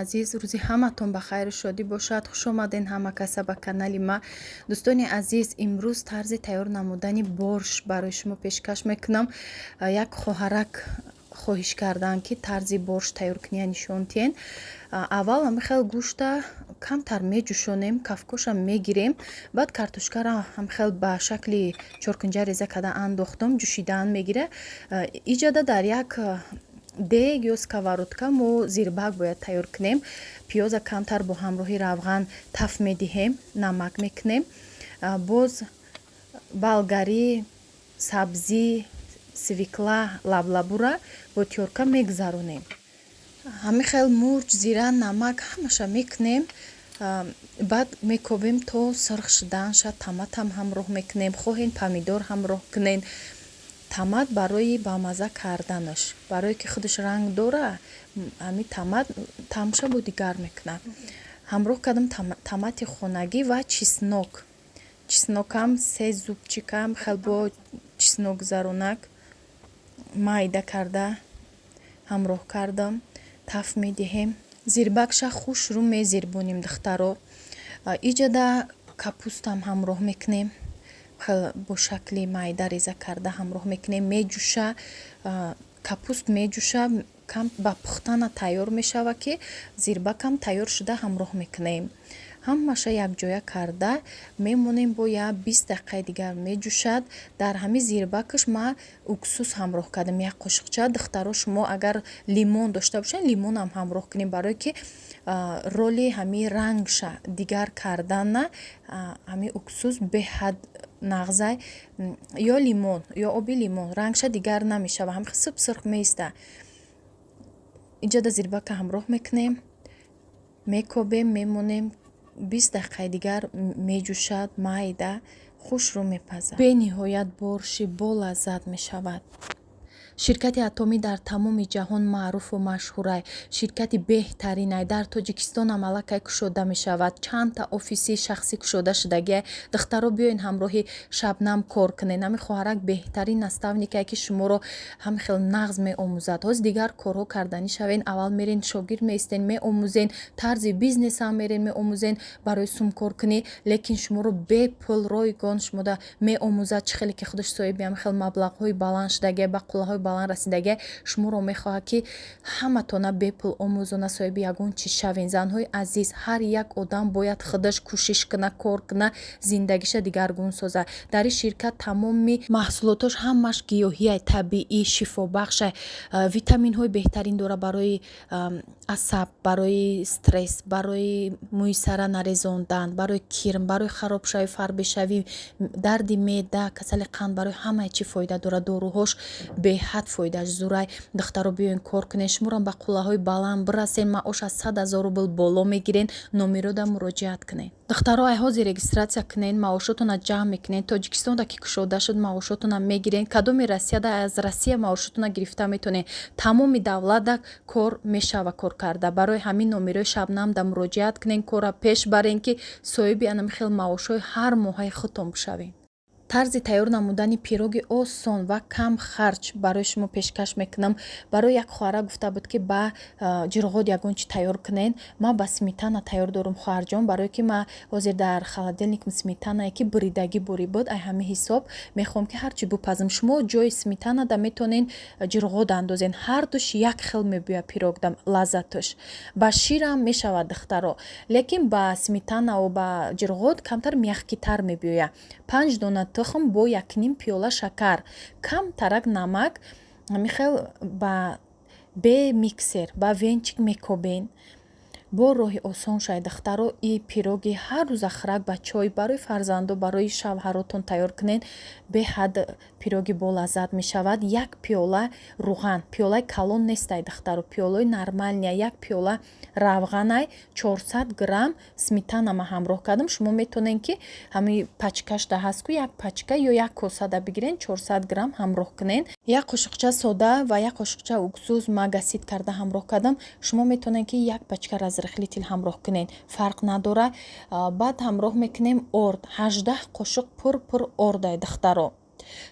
азиз, рӯзи ҳаматон ба хайру шодӣ бошад. хуш омаден ҳама каса ба канали ма. дӯстони азиз, имрӯз тарзи тайёр намудани борш барои шумо пешкаш мекунам. Як хоҳарак хоҳиш карданд ки тарзи борш тайёркунӣ нишон диҳен. аввал ҳамихел гӯшта камтар меҷӯшонем, кафкоша мегирем, баъд картошкара ҳамихел ба шакли чоркунҷа реза карда андохтам, ҷӯшидаан мегира. иҷада дар як дег ё сковородка мо зирбак бояд тайёр кунем. пиёза камтар бо ҳамроҳи равған таф медиҳем, намак мекунем, боз болгарӣ, сабзӣ, свекла, лаблабура бо тёрка мегузаронем. ҳамихел мурч, зира, намак ҳамаша мекунем. баъд мекобем то сирх шуданша. Томатам ҳамроҳ мекунем, хоҳем помидор ҳамроҳ кунем. томат барои бамаза карданаш, барое ки худаш ранг дора, ҳамин томат тамша бо дигар мекунад. ҳамроҳ кардам томати хонагӣ ва чеснок. чеснокам 3 зубчикам хел бо чеснок гузаронак майда карда ҳамроҳ кардам. таф медиҳем. зирбакша хушрӯ мезирбонем духтаро. иҷада капустам ҳамроҳ мекунем, бо шакли майда реза карда ҳамроҳ мекунем. меҷӯша, капуст меҷӯша, кам ба пухтана тайёр мешава ки зирбакам тайёр шуда ҳамроҳ мекунем. ҳамаша якҷоя карда мемонем бо я 20 дақиқаи дигар меҷӯшад. дар ҳамин зирбакаш ма уксус ҳамроҳ кардам, як қошиқча. духтаро шумо агар лимон дошта бошед, лимонам ҳамроҳ кунем, барое ки роли ҳамин рангша дигар кардана ҳамин уксус беҳад нағзай ё лимон ё оби лимон рангша дигар намешава, ҳам сирх меиста. иҷада зирбака ҳамроҳ мекунем, мекобем, мемонем 20 дақиқаи дигар меҷӯшад, майда хушрӯ мепазад. бениҳоят борши болаззат мешавад. ширкати атомӣ дар тамоми ҷаҳон маъруфу машҳурай. ширкати беҳтаринай. дар тоҷикистонам аллакай кушода мешавад. чандта офиси шахсӣ кушода шудагия. духтаро биёин ҳамроҳи шабнам кор кунед. ҳамин хоҳарак беҳтарин наставникае ки шуморо ҳамихел нағз меомӯзад. ҳоз дигар корҳо карданӣ шавен. аввал мерен шогирд меистен, меомӯзен, тарзи бизнесам мерен меомӯзен барои сумкоркунӣ, лекин шуморо бепул ройгон шумода меомӯзад. чӣ хеле ки худаш соҳиби ҳамихел маблағҳои баланд шудагия, ба қуллаҳои баланд расидагия, шуморо мехоҳад ки ҳаматона бепул омӯзона соҳиби ягон чиз шавен. занҳои азиз, ҳар як одам бояд худаш кӯшиш куна, кор куна, зиндагиша дигаргун соза. дар ин ширкат тамоми маҳсулотош ҳамаш гиёҳияй, табиӣ, шифобахшай, витаминҳои беҳтарин дора барои асаб, барои стресс, барои мӯи сара нарезондан, барои кирм, барои харобшавӣ, фарбешавӣ, дарди меъда, касали қанд, барои ҳамаи чӣ фоида дора. доруҳош беҳад фоидааш зурай. духтаро биёин кор кунед. шуморам ба қуллаҳои баланд бирасен. маош аз 100 000 рубл боло мегирен. номерода муроҷиат кунед. духтаро ай ҳозир регистратсия кунед, маошотона ҷамъ мекунед. тоҷикистонда ки кушода шуд, маошотона мегирен. кадоми россияда, аз россия маошотона гирифта метонед. тамоми давлатда кор мешава кор карда. барои ҳамин номерои шабнамда муроҷиат кунед. кора пеш барен ки соҳиби анамихел маошҳои ҳар моҳаи худтон бишавед. тарзи тайёр намудани пироги осон ва кам харҷ барои шумо пешкаш мекунам. барои як хоҳара гуфта буд ки ба ҷирғод ягон чи тайёр кунен. ма ба сметана тайёр дорум хоҳарҷон, барое ки ма ҳозир дар холодильникам сметанае ки буридагӣ борӣ буд. ай ҳамин ҳисоб мехоҳам ки ҳарчи бупазам. шумо ҷои сметанада метонен ҷирғод андозен. ҳардуш як хел мебӯя пирогда лаззатош. ба ширам мешавад духтаро, лекин ба сметанаву ба ҷирғод камтар мяхкитар мебӯя. 5 дона тухм бо 1/2 пиёла шакар, кам тарак намак, ҳамихел ба бе миксер ба венчик мекобен. бо роҳи осон шай духтаро и пироги ҳар рӯза хӯрак ба чой барои фарзандо, барои шавҳаротон тайёр кунен. беҳад пироги болаззат мешавад. як пиёла руған, пиёлаи калон нестай духтаро, пиёлаи нормалния, як пиёла равғанай 400 грамм сметанама ҳамроҳ кардам. шумо метонен ки ҳамин пачкашда ҳаст ку як пачка ё як косада бигирен, 400 грамм ҳамроҳ кунен. як қошиқча сода ва як қошиқча уксус магасид карда ҳамроҳ кардам. шумо метонен ки як пачка разрихлитил ҳамроҳ кунен, фарқ надора. баъд ҳамроҳ мекунем орд, 18 қошиқ пур ордай духтаро.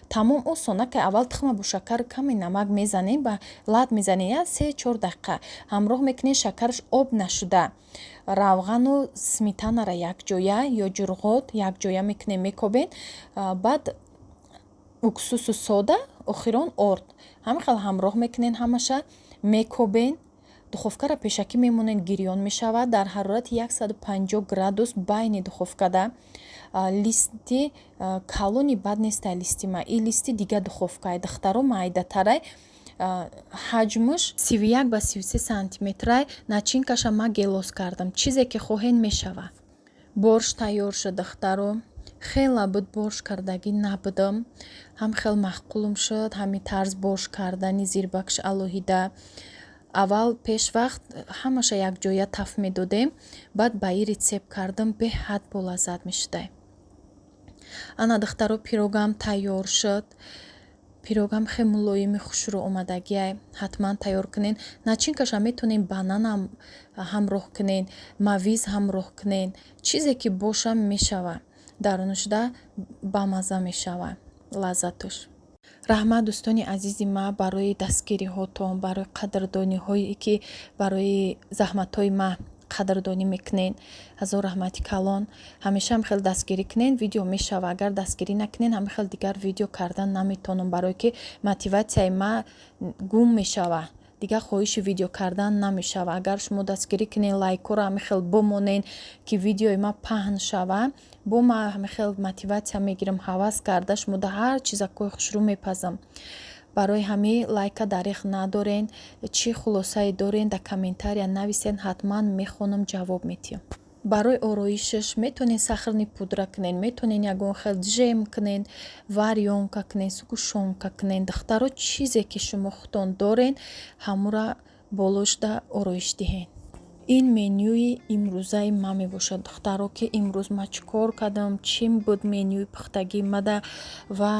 тамом осона ки аввал тухма бо шакар каме намак мезанем ба лад мезанем 3-4 дақиқа ҳамроҳ мекунем шакараш об нашуда равғану сметанара якҷоя ё ҷурғот якҷоя мекунем мекобем баъд уксусу сода охирон орд ҳамин хел ҳамроҳ мекунем ҳамаша мекобем духовкара пешакӣ мемонед гирён мешавад дар ҳарорати 150 градус байни духовкада листи калони бад неста листи ма и листи дига духовкаи духтаро майдатарай ҳаҷмаш 31 ба 33 сантиметрай начинкаша ма гелос кардам чизе ки хоҳед мешава борш тайёр шуд духтаро хела буд борш кардагӣ набудам ҳам хел маъқулум шуд ҳамин тарз борш кардани зирбакш алоҳида аввал пешвақт ҳамаша якҷоя таф медодем баъд ба ин рецепт кардам беҳад болаззат мешудай ана духтаро пирогам тайёр шуд пирогам хеле мулоими хушрӯ омадагиай ҳатман тайёр кунен начинкаша метонем бананам ҳамроҳ кунен мавиз ҳамроҳ кунен чизе ки боша мешава дар нушда бамаза мешава лаззатуш раҳмат дӯстони азизи ма барои дастгириҳотон барои қадрдониҳое ки барои заҳматҳои ма қадрдонӣ мекунен ҳазор раҳмати калон ҳамешаам хел дастгирӣ кунен видео мешава агар дастгирӣ накунен ҳамин хел дигар видео кардан наметонам барое ки мотиватсияи ма гум мешава дигар хоҳиши видео кардан намешава агар шумо дастгирӣ кунен лайкҳоро ҳамин хел бомонен ки видеои ма паҳн шава бо ма ҳамин хел мотиватсия мегирам ҳавас карда шумо да ҳар чизакои хушрӯ мепазам барои ҳамин лайка дареғ надорен чӣ хулосае дорен дар комментария нависен ҳатман мехонам ҷавоб метиҳам барои ороишаш метонен сахарни пудра кунен метонен ягон хел джем кунен варёнка кунен сгушонка кунен духтаро чизе ки шумо худтон дорен ҳамура болошда ороиш диҳен ин менюи имрӯзаи ма мебошад духтаро ки имрӯз ма чӣ кор кардам чӣ буд менюи пухтаги мада ва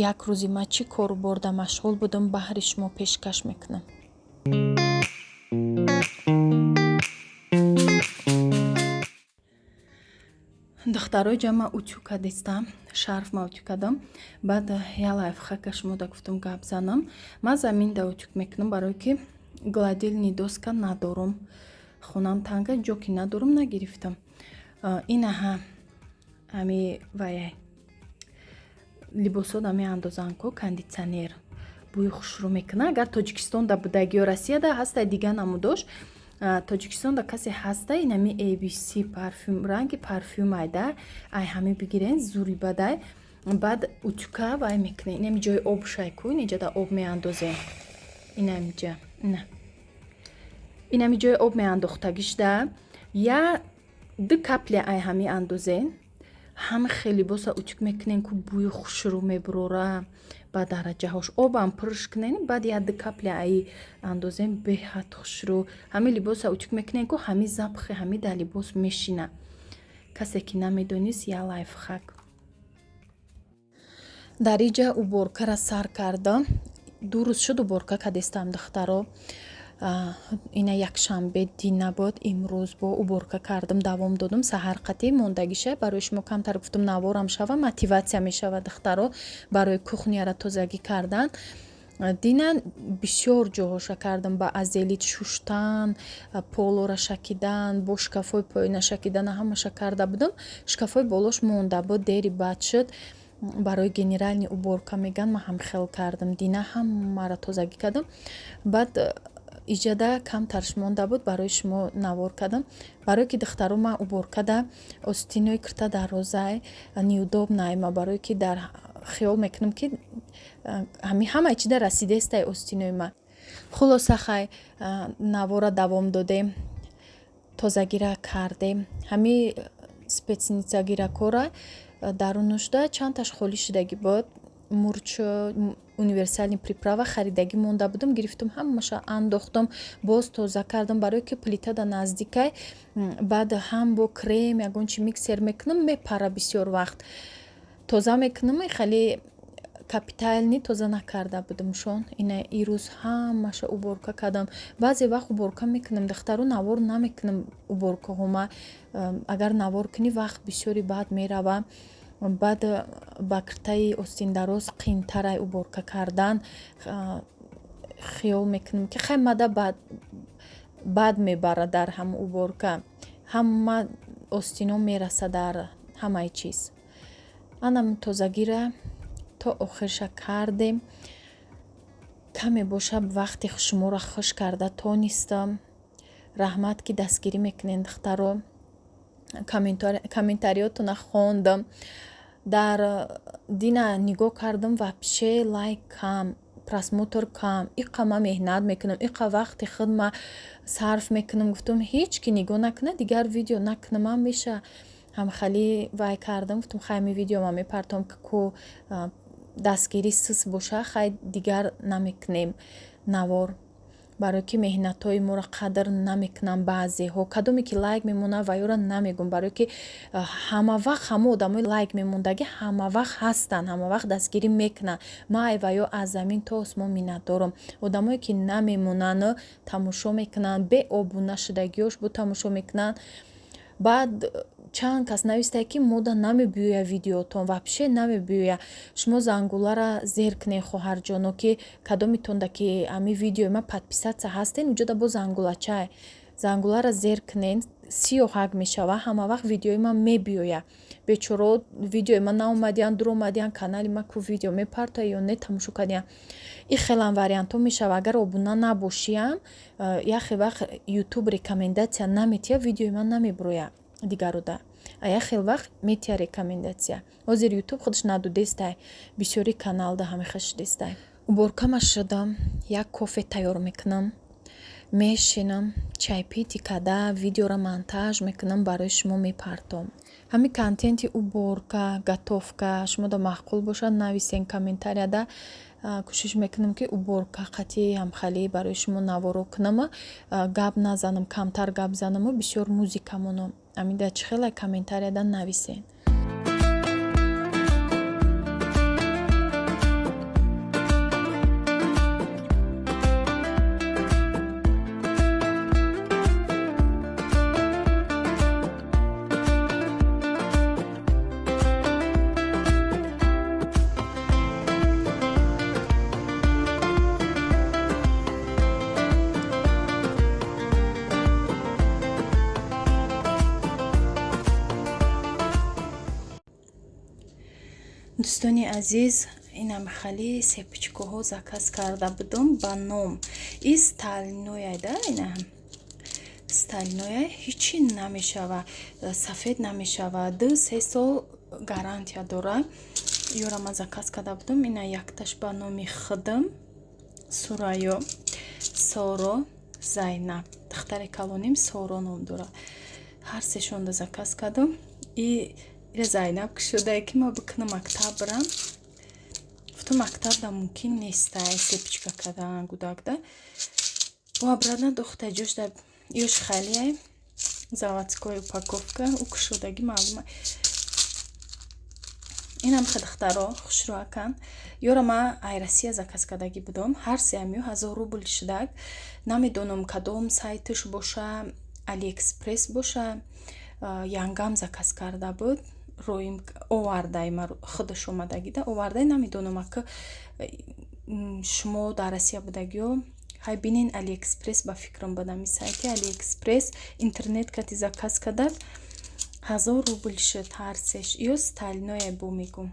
як рӯзи ма чӣ кор борда машғул будам баҳри шумо пешкаш мекунам духтарои ҷама утю кадистам шарф ма утю кадам баъд я лайфхака шумода гуфтам гап занам ма заминда утюк мекунам барое ки гладильни доска надорам хонам танга ҷо ки надорам нагирифтам инаҳа ҳами ваяй либосот ҳами андозанко кондитсионер бӯи хушрӯ мекунад агар тоҷикистонда будагӣ ё россияда ҳастай дига намудош тоҷикистонда касе ҳастай инами abc парфюм ранги парфюм айда ай ҳами бигирен зурибадай баъд утюка вай мекунем инами ҷои об шайку инҷада об меандозем инамиҷа на инами ҷои об меандохтагишда я ду капли ай ҳами андозен ҳама хеле либоса утюк мекунем ку бӯи хушрӯ мебурора ба дараҷаҳош обам пурш кунем баъд я ду капли ай андозем беҳад хушрӯ ҳами либоса утюк мекунем ку ҳами запхи ҳами дар либос мешина касе ки намедонист я лайфхак дар иҷа уборкара сар кардам 2 рӯз шуд уборка кадистам духтаро ина якшанбе дина буд имрӯз бо уборка кардам давом додам саҳар қатӣ мондагиша барои шумо камтар гуфтам наворам шава мотиватсия мешава духтаро барои кухняра тозагӣ кардан дина бисёр ҷоҳоша кардам ба азелит шуштан полора шакидан бо шкафҳои поёна шакидана ҳамаша карда будам шкафҳои болош монда буд дери баъд шуд барои генеральни уборка меган ма ҳам хел кардам дина ҳамаро тозагӣ кардам баъд иҷада камтарш монда буд барои шумо навор кардам барое ки духтаро ма уборкада остинои кирта дарозай неудобнай ма барое ки дар хиёл мекунам ки ҳамаи чида расидаестай остинои ма хулоса хай навора давом додем тозагира кардем ҳами спецницагиракора дарунушда чандташ холӣ шудагӣ буд мурчо универсальни приправа харидагӣ монда будам гирифтам ҳамаша андохтам боз тоза кардам барое ки плитада наздикай баъд ҳам бо крем ягон чи миксер мекунам мепара бисёр вақт тоза мекунам хеле капитални тоза накарда будам шон ина ирӯз ҳамаша уборка кардам баъзе вақт уборка мекунам духтаро навор намекунам уборкаҳома агар навор кунӣ вақт бисёри баъд мерава баъд ба киртаи остиндароз қийтарай уборка кардан хиёл мекунем ки хай мада бад мебарад дар ҳама уборка, ҳама остино мераса дар ҳамаи чиз. анам тозагира то охирша кардем. каме боша вақти шуморо хуш карда тонистам. раҳмат ки дастгирӣ мекунед духтаро. комментариётона хондам. дар дина нигоҳ кардам вообще лайк кам, просмотр кам. иқа ма меҳнат мекунам, иқа вақти худ ма сарф мекунам. гуфтам ҳеҷ ки нигоҳ накунад дигар видео накунам. ман меша ҳамхали вай кардам. гуфтам хай ми видео ма мепартом ку дастгирӣ сус боша, хай дигар намекунем навор, барое ки меҳнатҳои моро қадр намекунам. баъзеҳо кадоме ки лайк мемонад ва ёро намегум, барое ки ҳама вақт ҳама одамои лайк мемондаги ҳама вақт ҳастанд, ҳама вақт дастгирӣ мекунанд. ман ай ва ё аз замин то осмон миннатдорам. одамое ки намемонанд, тамошо мекунанд, беобуна шудагиёш бо тамошо мекунанд. баъд чанд кас навистае ки мода намебиёя видеотон, вообще намебиёя. шумо зангулара зер кунед хоҳарҷоно ки кадометонда ки ами видеои ма подписатсия ҳастен, уҷода бо зангулачае. зангулара зер кунед, сиёҳак мешава, ҳама вақт видеои ма мебиёя. бечоро видеои ма наомадиян, дур омадиян, канали ма ку видео мепартоя ё не тамошо кардиян. и хелан вариантҳо мешава. агар обуна набошиям, яхе вақт ютуб рекомендатсия наметия, видеои ма намебироя дигарода. яхел вақт метия рекомендатсия. ҳозир ютуб худаш надудестай, бисёри каналда ҳамеха шудестай. уборкама шудам, як кофе тайёр мекунам, мешинам, чайпити када видеора монтаж мекунам, барои шумо мепартом. ҳамин контенти уборка, гатовка шумода маъқул бошад, нависен комментарияда. кӯшиш мекунам ки уборка қатъи ҳамхалӣ барои шумо наворо кунам, гап назанам, камтар гап занаму бисёр музика монам. амида чихела комментарияда нависен. дӯстони азиз, ин ҳамхали сепичкоҳо заказ карда будам ба ном. ин стальнояда, ина стальноя ҳичи намешава, сафед намешава. 2-3 сол гарантия дора. ёра ман заказ карда будам. ина якташ ба номи худам, Сурайё, Соро, Зайнаб. духтаре калоним Соро ном дора. ҳар сешонда заказ кардам. ира Зайнаб шудае ки ма бикунам мактаб бирам. гуфтам мактабда мумкин нестай сепичка кардан гудакда. буабрана дохта ҷошда ёш халияй заводской упаковка у кушодаги маълума. инам хадахтаро хушрӯакан. ёра ма айрасия заказ кардаги будам. ҳар сеамю 1000 рубл шудак. намедонам кадом сайтиш боша, Алиэкспресс боша, янгам заказ карда буд. роим овардай ма худаш омадагида овардай. намедонам ака шумо дар Россия будагиё. ҳай бинин Алиэкспресс ба фикрам бадами сайти Алиэкспресс интернет кати заказ кардак 1000 рубл шуд ҳар сеш. ё стальное бо мегум.